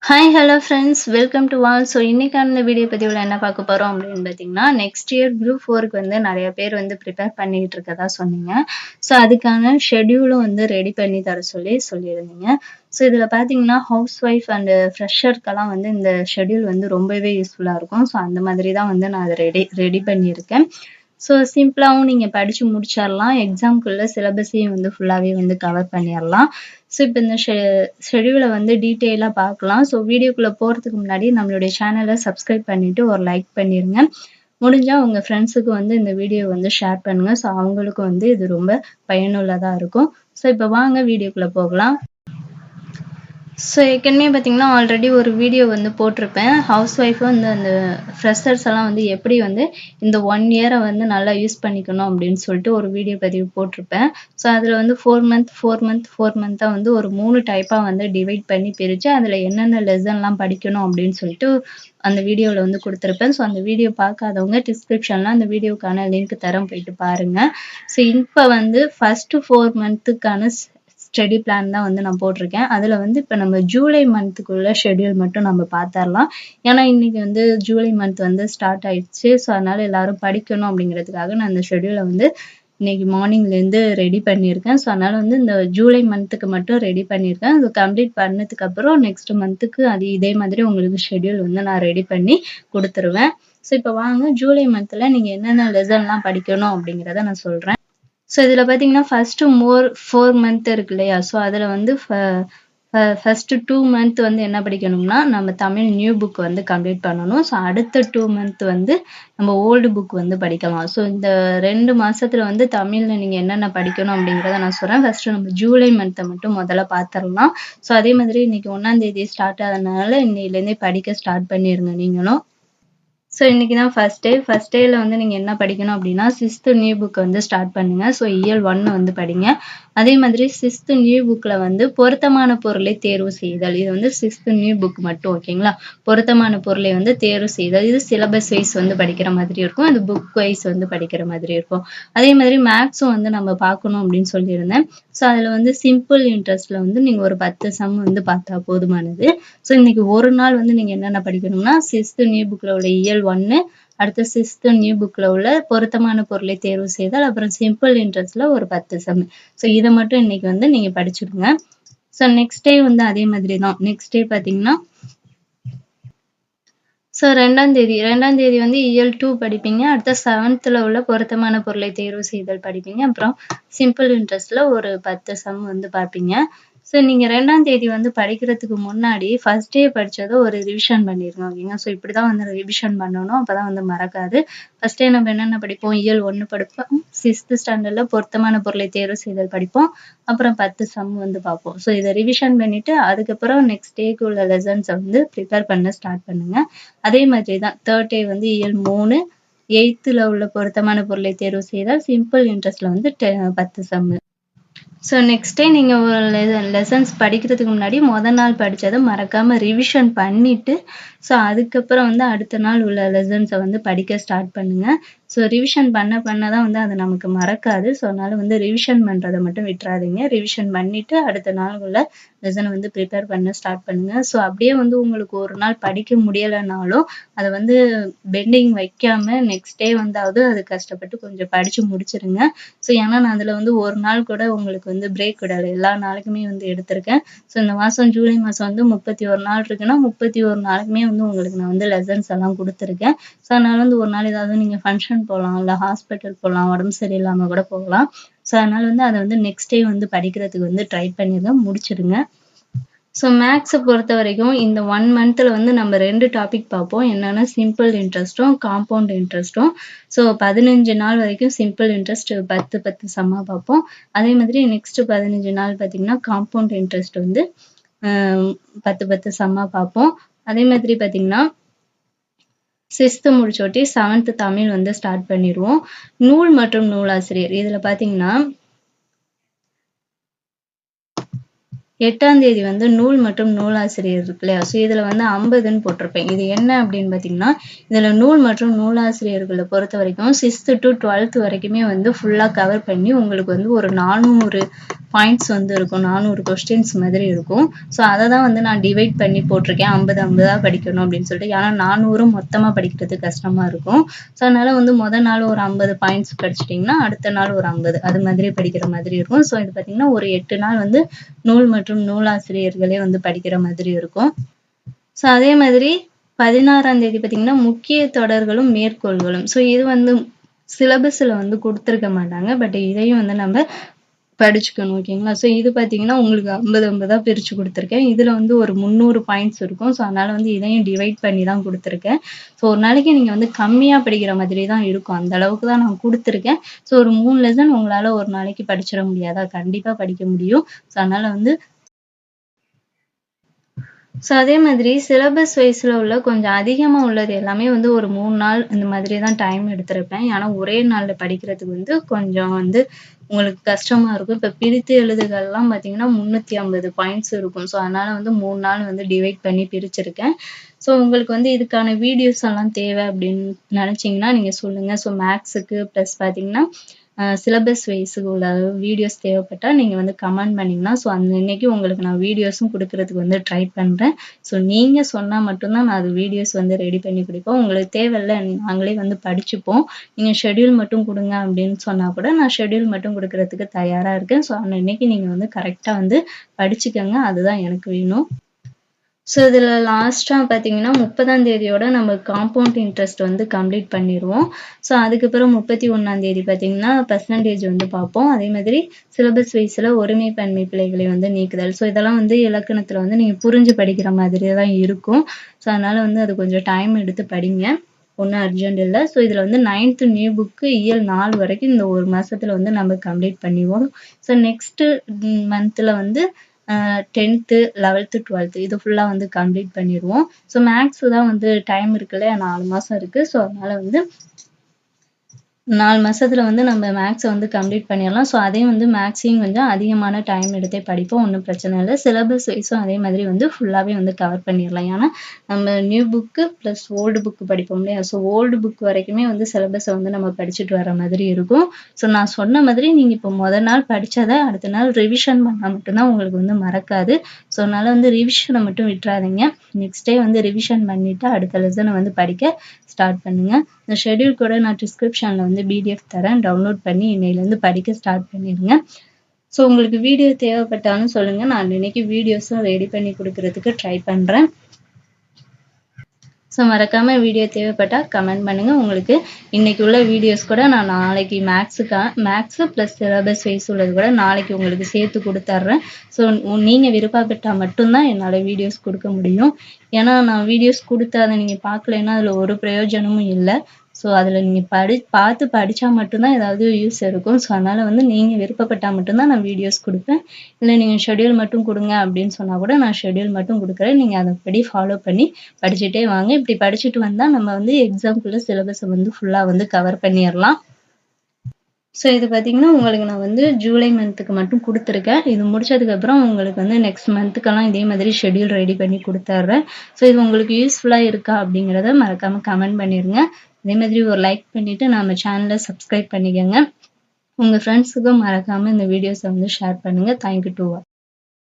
Hi hello friends welcome to all. So இன்னைக்கான இந்த video பதிவில் என்ன பார்க்க போகிறோம் அப்படின்னு பார்த்தீங்கன்னா, நெக்ஸ்ட் இயர் குரூப் 4க்கு வந்து நிறைய பேர் வந்து ப்ரிப்பேர் பண்ணிக்கிட்டு இருக்கதா சொன்னீங்க. ஸோ அதுக்கான ஷெட்யூலும் வந்து ரெடி பண்ணி தர சொல்லியிருந்தீங்க. ஸோ இதில் பார்த்தீங்கன்னா ஹவுஸ் ஒய்ஃப் அண்டு ஃப்ரெஷருக்கெல்லாம் வந்து இந்த ஷெட்யூல் வந்து ரொம்பவே யூஸ்ஃபுல்லாக இருக்கும். ஸோ அந்த மாதிரி தான் வந்து நான் அதை ரெடி பண்ணியிருக்கேன். ஸோ சிம்பிளாகவும் நீங்கள் படித்து முடிச்சிடலாம். எக்ஸாம்க்குள்ள சிலபஸையும் வந்து ஃபுல்லாகவே வந்து கவர் பண்ணிடலாம். ஸோ இப்போ இந்த ஷெட்யூலை வந்து டீட்டெயிலாக பார்க்கலாம். ஸோ வீடியோக்குள்ளே போகிறதுக்கு முன்னாடி நம்மளுடைய சேனலை சப்ஸ்கிரைப் பண்ணிவிட்டு ஒரு லைக் பண்ணிடுங்க. முடிஞ்சால் உங்கள் ஃப்ரெண்ட்ஸுக்கு வந்து இந்த வீடியோ வந்து ஷேர் பண்ணுங்கள். ஸோ அவங்களுக்கும் வந்து இது ரொம்ப பயனுள்ளதாக இருக்கும். ஸோ இப்போ வாங்க வீடியோக்குள்ளே போகலாம். ஸோ ஏற்கனவே பார்த்தீங்கன்னா ஆல்ரெடி ஒரு வீடியோ வந்து போட்டிருப்பேன். ஹவுஸ் ஒய்ஃபும் வந்து அந்த ஃப்ரெஷர்ஸ் எல்லாம் வந்து எப்படி வந்து இந்த 1 இயரை வந்து நல்லா யூஸ் பண்ணிக்கணும் அப்படின்னு சொல்லிட்டு ஒரு வீடியோ பதிவு போட்டிருப்பேன். ஸோ அதில் வந்து 4 மந்த்தாக வந்து ஒரு 3 டைப்பாக வந்து டிவைட் பண்ணி பிரித்து அதில் என்னென்ன லெசன்லாம் படிக்கணும் அப்படின்னு சொல்லிட்டு அந்த வீடியோவில் வந்து கொடுத்துருப்பேன். ஸோ அந்த வீடியோ பார்க்காதவங்க டிஸ்கிரிப்ஷனில் அந்த வீடியோக்கான லிங்க் தரம் போயிட்டு பாருங்கள். ஸோ இப்போ வந்து ஃபஸ்ட்டு 4 மந்த்துக்கான ஸ்டடி பிளான் தான் வந்து நான் போட்டிருக்கேன். அதில் வந்து இப்போ நம்ம ஜூலை மந்த்துக்குள்ள ஷெட்யூல் மட்டும் நம்ம பார்த்துடலாம். ஏன்னா இன்னைக்கு வந்து ஜூலை மந்த் வந்து ஸ்டார்ட் ஆயிடுச்சு. ஸோ அதனால எல்லாரும் படிக்கணும் அப்படிங்கிறதுக்காக நான் இந்த ஷெட்யூலை வந்து இன்னைக்கு மார்னிங்லேருந்து ரெடி பண்ணியிருக்கேன். ஸோ அதனால வந்து இந்த ஜூலை மந்த்துக்கு மட்டும் ரெடி பண்ணியிருக்கேன். அது கம்ப்ளீட் பண்ணதுக்கு அப்புறம் நெக்ஸ்ட் மந்த்துக்கு அது இதே மாதிரி உங்களுக்கு ஷெட்யூல் வந்து நான் ரெடி பண்ணி கொடுத்துருவேன். ஸோ இப்போ வாங்க ஜூலை மந்த்தில் நீங்கள் என்னென்ன லெசன்லாம் படிக்கணும் அப்படிங்கிறத நான் சொல்கிறேன். ஸோ இதில் பார்த்தீங்கன்னா ஃபஸ்ட்டு 4 மந்த் இருக்கு இல்லையா? ஸோ அதில் வந்து ஃபஸ்ட்டு 2 மந்த் வந்து என்ன படிக்கணும்னா நம்ம தமிழ் நியூ புக் வந்து கம்ப்ளீட் பண்ணணும். ஸோ அடுத்த 2 மந்த் வந்து நம்ம ஓல்டு புக் வந்து படிக்கலாம். ஸோ இந்த 2 மாதத்தில் வந்து தமிழில் நீங்கள் என்னென்ன படிக்கணும் அப்படிங்கிறத நான் சொல்கிறேன். ஃபஸ்ட்டு நம்ம ஜூலை மந்த்தை மட்டும் முதல்ல பார்த்துடலாம். ஸோ அதே மாதிரி இன்னைக்கு 1ஆம் தேதி ஸ்டார்ட் ஆனதுனால இன்னையிலேருந்தே படிக்க ஸ்டார்ட் பண்ணிடுங்க நீங்களும். ஸோ இன்னைக்கு தான் ஃபர்ஸ்ட் டேல வந்து நீங்கள் என்ன படிக்கணும் அப்படின்னா 6th நியூ புக் வந்து ஸ்டார்ட் பண்ணுங்க. ஸோ இயல் 1 வந்து படிங்க. அதே மாதிரி 6th நியூ புக்கில் வந்து பொருத்தமான பொருளை தேர்வு செய்தல். இது வந்து 6th நியூ புக் மட்டும் ஓகேங்களா? பொருத்தமான பொருளை வந்து தேர்வு செய்தல். இது சிலபஸ் வைஸ் வந்து படிக்கிற மாதிரி இருக்கும். இது புக் வைஸ் வந்து படிக்கிற மாதிரி இருக்கும். அதே மாதிரி மேக்ஸும் வந்து நம்ம பார்க்கணும் அப்படின்னு சொல்லியிருந்தேன். ஸோ அதில் வந்து சிம்பிள் இன்ட்ரெஸ்ட்டில் வந்து நீங்கள் ஒரு 10 சம் வந்து பார்த்தா போதுமானது. ஸோ இன்னைக்கு ஒரு நாள் வந்து நீங்கள் என்னென்ன படிக்கணும்னா 6th நியூ புக்கில் உள்ள இயல் 1, அடுத்த 6th நியூ புக்கில் உள்ள பொருத்தமான பொருளை தேர்வு செய்தால், அப்புறம் சிம்பிள் இன்ட்ரெஸ்ட்ல ஒரு 10 சம். ஸோ இதை மட்டும் இன்னைக்கு வந்து நீங்கள் படிச்சுடுங்க. ஸோ நெக்ஸ்ட் டே வந்து அதே மாதிரி தான். நெக்ஸ்ட் டே பார்த்தீங்கன்னா ஸோ 2ஆம் தேதி வந்து இயல் 2 படிப்பீங்க. அடுத்த 7th உள்ள பொருத்தமான பொருளை தேர்வு செய்தல் படிப்பீங்க. அப்புறம் சிம்பிள் இன்ட்ரெஸ்ட்ல ஒரு 10 சம் வந்து பார்ப்பீங்க. ஸோ நீங்கள் 2ஆம் தேதி வந்து படிக்கிறதுக்கு முன்னாடி ஃபர்ஸ்ட் டே படித்ததை ஒரு ரிவிஷன் பண்ணிடுங்க ஓகேங்க. ஸோ இப்படி தான் வந்து ரிவிஷன் பண்ணணும். அப்போ தான் வந்து மறக்காது. ஃபர்ஸ்ட் டே நம்ம என்னென்ன படிப்போம்? இயல் 1 படிப்போம். 6th ஸ்டாண்டர்டில் பொருத்தமான பொருளை தேர்வு செய்தல் படிப்போம். அப்புறம் 10 சம் வந்து பார்ப்போம். ஸோ இதை ரிவிஷன் பண்ணிவிட்டு அதுக்கப்புறம் நெக்ஸ்ட் டேக்கு உள்ள லெசன்ஸை வந்து ப்ரிப்பேர் பண்ண ஸ்டார்ட் பண்ணுங்கள். அதே மாதிரி தான் 3rd டே வந்து இயல் 3, 8th உள்ள பொருத்தமான பொருளை தேர்வு செய்தால் சிம்பிள் இன்ட்ரெஸ்ட்ல வந்து 10 சம். ஸோ நெக்ஸ்ட் டே நீங்கள் ஒரு லெசன்ஸ் படிக்கிறதுக்கு முன்னாடி நாள் படித்ததை மறக்காமல் ரிவிஷன் பண்ணிவிட்டு ஸோ அதுக்கப்புறம் வந்து அடுத்த நாள் உள்ள லெசன்ஸை வந்து படிக்க ஸ்டார்ட் பண்ணுங்கள். ஸோ ரிவிஷன் பண்ண தான் வந்து அது நமக்கு மறக்காது. ஸோ அதனால் வந்து ரிவிஷன் பண்ணுறதை மட்டும் விட்டுறாதீங்க. ரிவிஷன் பண்ணிவிட்டு அடுத்த நாள் உள்ள லெசனை வந்து ப்ரிப்பேர் பண்ண ஸ்டார்ட் பண்ணுங்கள். ஸோ அப்படியே வந்து உங்களுக்கு ஒரு நாள் படிக்க முடியலைனாலும் அதை வந்து பெண்டிங் வைக்காமல் நெக்ஸ்ட் டே வந்தாவது அது கஷ்டப்பட்டு கொஞ்சம் படித்து முடிச்சிருங்க. ஸோ ஏன்னா நான் அதில் வந்து ஒரு நாள் கூட உங்களுக்கு வந்து பிரேக் விடலை. எல்லா நாளுக்குமே வந்து எடுத்திருக்கேன். ஸோ இந்த மாதம் ஜூலை மாதம் வந்து 31 நாள் இருக்குன்னா 31 நாளுக்குமே வந்து உங்களுக்கு நான் வந்து லெசன்ஸ் எல்லாம் கொடுத்துருக்கேன். ஸோ அதனால வந்து ஒரு நாள் ஏதாவது நீங்கள் ஃபங்க்ஷன் போகலாம், இல்லை ஹாஸ்பிட்டல் போகலாம், உடம்பு சரியில்லாமல் கூட போகலாம். ஸோ அதனால வந்து அதை வந்து நெக்ஸ்ட் டே வந்து படிக்கிறதுக்கு வந்து ட்ரை பண்ணிடுங்க, முடிச்சிடுங்க. ஸோ மேக்ஸை பொறுத்த வரைக்கும் இந்த 1 மந்த்தில் வந்து நம்ம 2 டாபிக் பார்ப்போம். என்னென்னா சிம்பிள் இன்ட்ரெஸ்ட்டும் காம்பவுண்ட் இன்ட்ரெஸ்ட்டும். ஸோ 15 நாள் வரைக்கும் சிம்பிள் இன்ட்ரெஸ்ட் 10 சம்மாக பார்ப்போம். அதே மாதிரி நெக்ஸ்ட் 15 நாள் பார்த்தீங்கன்னா காம்பவுண்ட் இன்ட்ரெஸ்ட் வந்து 10 சம்மாக பார்ப்போம். அதே மாதிரி பார்த்தீங்கன்னா 6th முடிச்சோட்டி 7th தமிழ் வந்து ஸ்டார்ட் பண்ணிடுவோம். நூல் மற்றும் நூலாசிரியர் இதில் பார்த்தீங்கன்னா 8ஆம் தேதி வந்து நூல் மற்றும் நூலாசிரியர் இருக்கு இல்லையா? ஸோ இதுல வந்து 50ன்னு போட்டிருப்பேன். இது என்ன அப்படின்னு பார்த்தீங்கன்னா, இதுல நூல் மற்றும் நூலாசிரியர்களை பொறுத்த வரைக்கும் 6th to 12th வரைக்குமே வந்து ஃபுல்லா கவர் பண்ணி உங்களுக்கு வந்து ஒரு 400 பாயிண்ட்ஸ் வந்து இருக்கும். 400 கொஸ்டின்ஸ் மாதிரி இருக்கும். ஸோ அதை தான் வந்து நான் டிவைட் பண்ணி போட்டிருக்கேன். 50 50 படிக்கணும் அப்படின்னு சொல்லிட்டு. ஏன்னா 400 மொத்தமா படிக்கிறது கஷ்டமா இருக்கும். ஸோ அதனால வந்து நாள் ஒரு 50 பாயிண்ட்ஸ் படிச்சிட்டிங்கன்னா அடுத்த நாள் ஒரு 50 அது மாதிரி படிக்கிற மாதிரி இருக்கும். ஸோ இது பார்த்தீங்கன்னா ஒரு 8 நாள் வந்து நூல் மற்றும் நூலாசிரியர்களே வந்து படிக்கிற மாதிரி இருக்கும். ஸோ அதே மாதிரி 16ஆம் தேதி பார்த்தீங்கன்னா முக்கிய தொடர்களும் மேற்கோள்களும். ஸோ இது வந்து சிலபஸ்ல வந்து கொடுத்துருக்க மாட்டாங்க. பட் இதையும் வந்து நம்ம படிச்சுக்கணும். ஓகேங்களா? ஸோ இது பார்த்தீங்கன்னா உங்களுக்கு 50 50 பிரிச்சு கொடுத்துருக்கேன். இதுல வந்து ஒரு 300 பாயிண்ட்ஸ் இருக்கும். ஸோ அதனால வந்து இதையும் டிவைட் பண்ணி தான் கொடுத்துருக்கேன். ஸோ ஒரு நாளைக்கு நீங்க வந்து கம்மியா படிக்கிற மாதிரி தான் இருக்கும். அந்த அளவுக்கு தான் நான் கொடுத்துருக்கேன். ஸோ ஒரு 3 லெசன் உங்களால ஒரு நாளைக்கு படிச்சிட முடியாதா? கண்டிப்பா படிக்க முடியும். ஸோ அதனால வந்து ஸோ அதே மாதிரி சிலபஸ் வைஸ்ல உள்ள கொஞ்சம் அதிகமா உள்ளது எல்லாமே வந்து ஒரு 3 நாள் இந்த மாதிரி தான் டைம் எடுத்திருப்பேன். ஏன்னா ஒரே நாள்ல படிக்கிறதுக்கு வந்து கொஞ்சம் வந்து உங்களுக்கு கஷ்டமா இருக்கும். இப்ப பிரித்து எழுதுகள்லாம் பார்த்தீங்கன்னா 350 பாயிண்ட்ஸ் இருக்கும். ஸோ அதனால வந்து 3 நாள் வந்து டிவைட் பண்ணி பிரிச்சிருக்கேன். ஸோ உங்களுக்கு வந்து இதுக்கான வீடியோஸ் எல்லாம் தேவை அப்படின்னு நினைச்சீங்கன்னா நீங்க சொல்லுங்க. ஸோ மேக்ஸுக்கு ப்ளஸ் பார்த்தீங்கன்னா சிலபஸ் வைஸுக்கு உள்ள வீடியோஸ் தேவைப்பட்டா நீங்க வந்து கமெண்ட் பண்ணீங்கன்னா ஸோ அந்த இன்னைக்கு உங்களுக்கு நான் வீடியோஸும் கொடுக்கறதுக்கு வந்து ட்ரை பண்றேன். ஸோ நீங்க சொன்னா மட்டும்தான் நான் அது வீடியோஸ் வந்து ரெடி பண்ணி கொடுப்பேன். உங்களுக்கு தேவையில்ல நாங்களே வந்து படிச்சுப்போம். நீங்க ஷெட்யூல் மட்டும் கொடுங்க அப்படின்னு சொன்னா கூட நான் ஷெட்யூல் மட்டும் கொடுக்கறதுக்கு தயாரா இருக்கேன். ஸோ அன்னைக்கு நீங்க வந்து கரெக்டா வந்து படிச்சுக்கங்க. அதுதான் எனக்கு வேணும். ஸோ இதுல லாஸ்ட்டா பார்த்தீங்கன்னா 30ஆம் தேதியோட நம்ம காம்பவுண்ட் இன்ட்ரெஸ்ட் வந்து கம்ப்ளீட் பண்ணிருவோம். ஸோ அதுக்கப்புறம் 31ஆம் தேதி பார்த்தீங்கன்னா பெர்சன்டேஜ் வந்து பார்ப்போம். அதே மாதிரி சிலபஸ் வைஸ்ல ஒருமை பன்மை பிழைகளை வந்து நீக்குதல். ஸோ இதெல்லாம் வந்து இலக்கணத்துல வந்து நீங்க புரிஞ்சு படிக்கிற மாதிரி தான் இருக்கும். ஸோ அதனால வந்து அது கொஞ்சம் டைம் எடுத்து படிங்க. ஒன்றும் அர்ஜென்ட் இல்லை. ஸோ இதில் வந்து 9th நியூ புக்கு இயல் 4 வரைக்கும் இந்த ஒரு மாசத்துல வந்து நம்ம கம்ப்ளீட் பண்ணிடுவோம். ஸோ நெக்ஸ்ட் மந்த்ல வந்து 10th 11th 12th இது ஃபுல்லா வந்து கம்ப்ளீட் பண்ணிடுவோம். ஸோ மேக்ஸ் தான் வந்து டைம் இருக்குல்ல 4 மாசம் இருக்கு. ஸோ அதனால வந்து 4 மாசத்துல வந்து நம்ம மேக்ஸை வந்து கம்ப்ளீட் பண்ணிடலாம். ஸோ அதையும் வந்து மேக்ஸையும் கொஞ்சம் அதிகமான டைம் எடுத்தே படிப்போம். ஒன்றும் பிரச்சனை இல்லை. சிலபஸ் வைஸும் அதே மாதிரி வந்து ஃபுல்லாகவே வந்து கவர் பண்ணிடலாம். ஏன்னா நம்ம new book plus old book படிப்போம் இல்லையா? ஸோ ஓல்டு புக் வரைக்குமே வந்து சிலபஸை வந்து நம்ம படிச்சுட்டு வர மாதிரி இருக்கும். ஸோ நான் சொன்ன மாதிரி நீங்கள் இப்போ நாள் படித்ததை அடுத்த நாள் ரிவிஷன் பண்ணால் மட்டும்தான் உங்களுக்கு வந்து மறக்காது. ஸோ அதனால வந்து ரிவிஷனை மட்டும் விட்டுறாதீங்க. நெக்ஸ்ட் டே வந்து ரிவிஷன் பண்ணிவிட்டு அடுத்த லெசனை வந்து படிக்க ஸ்டார்ட் பண்ணுங்க. இந்த ஷெட்யூல் கூட நான் டிஸ்கிரிப்ஷனில் வந்து PDF தரேன். டவுன்லோட் பண்ணி இன்னையிலேருந்து படிக்க ஸ்டார்ட் பண்ணிடுங்க. ஸோ உங்களுக்கு வீடியோ தேவைப்பட்டாலும் சொல்லுங்கள். நான் இன்னைக்கு வீடியோஸும் ரெடி பண்ணி கொடுக்கறதுக்கு ட்ரை பண்ணுறேன். ஸோ மறக்காம வீடியோ தேவைப்பட்டா கமெண்ட் பண்ணுங்க. உங்களுக்கு இன்னைக்கு உள்ள வீடியோஸ் கூட நான் நாளைக்கு மேக்ஸு ப்ளஸ் சிலபஸ் வைஸ் உள்ளது கூட நாளைக்கு உங்களுக்கு சேர்த்து கொடுத்துட்றேன். ஸோ நீங்கள் விருப்பப்பட்டா மட்டும்தான் என்னால் வீடியோஸ் கொடுக்க முடியும். ஏன்னா நான் வீடியோஸ் கொடுத்து அதை நீங்கள் பார்க்கலைன்னா அதில் ஒரு பிரயோஜனமும் இல்லை. ஸோ அதில் நீங்கள் பார்த்து படித்தா மட்டும்தான் ஏதாவது யூஸ் இருக்கும். ஸோ அதனால் வந்து நீங்கள் விருப்பப்பட்டால் மட்டும்தான் நான் வீடியோஸ் கொடுப்பேன். இல்லை நீங்கள் ஷெட்யூல் மட்டும் கொடுங்க அப்படின்னு சொன்னால் கூட நான் ஷெட்யூல் மட்டும் கொடுக்குறேன். நீங்கள் அதைப்படி ஃபாலோ பண்ணி படிச்சுட்டே வாங்க. இப்படி படிச்சுட்டு வந்தால் நம்ம வந்து எக்ஸாம்குள்ள சிலபஸை வந்து ஃபுல்லாக வந்து கவர் பண்ணிடலாம். ஸோ இது பார்த்தீங்கன்னா உங்களுக்கு நான் வந்து ஜூலை மந்த்துக்கு மட்டும் கொடுத்துருக்கேன். இது முடிச்சதுக்கப்புறம் உங்களுக்கு வந்து நெக்ஸ்ட் மந்த்துக்கெல்லாம் இதே மாதிரி ஷெட்யூல் ரெடி பண்ணி கொடுத்துட்றேன். ஸோ இது உங்களுக்கு யூஸ்ஃபுல்லாக இருக்கா அப்படிங்கிறத மறக்காமல் கமெண்ட் பண்ணிடுங்க. அதே மாதிரி ஒரு லைக் பண்ணிவிட்டு நம்ம சேனலை சப்ஸ்கிரைப் பண்ணிக்கோங்க. உங்கள் ஃப்ரெண்ட்ஸுக்கும் மறக்காமல் இந்த வீடியோஸை வந்து ஷேர் பண்ணுங்கள். Thank you to all.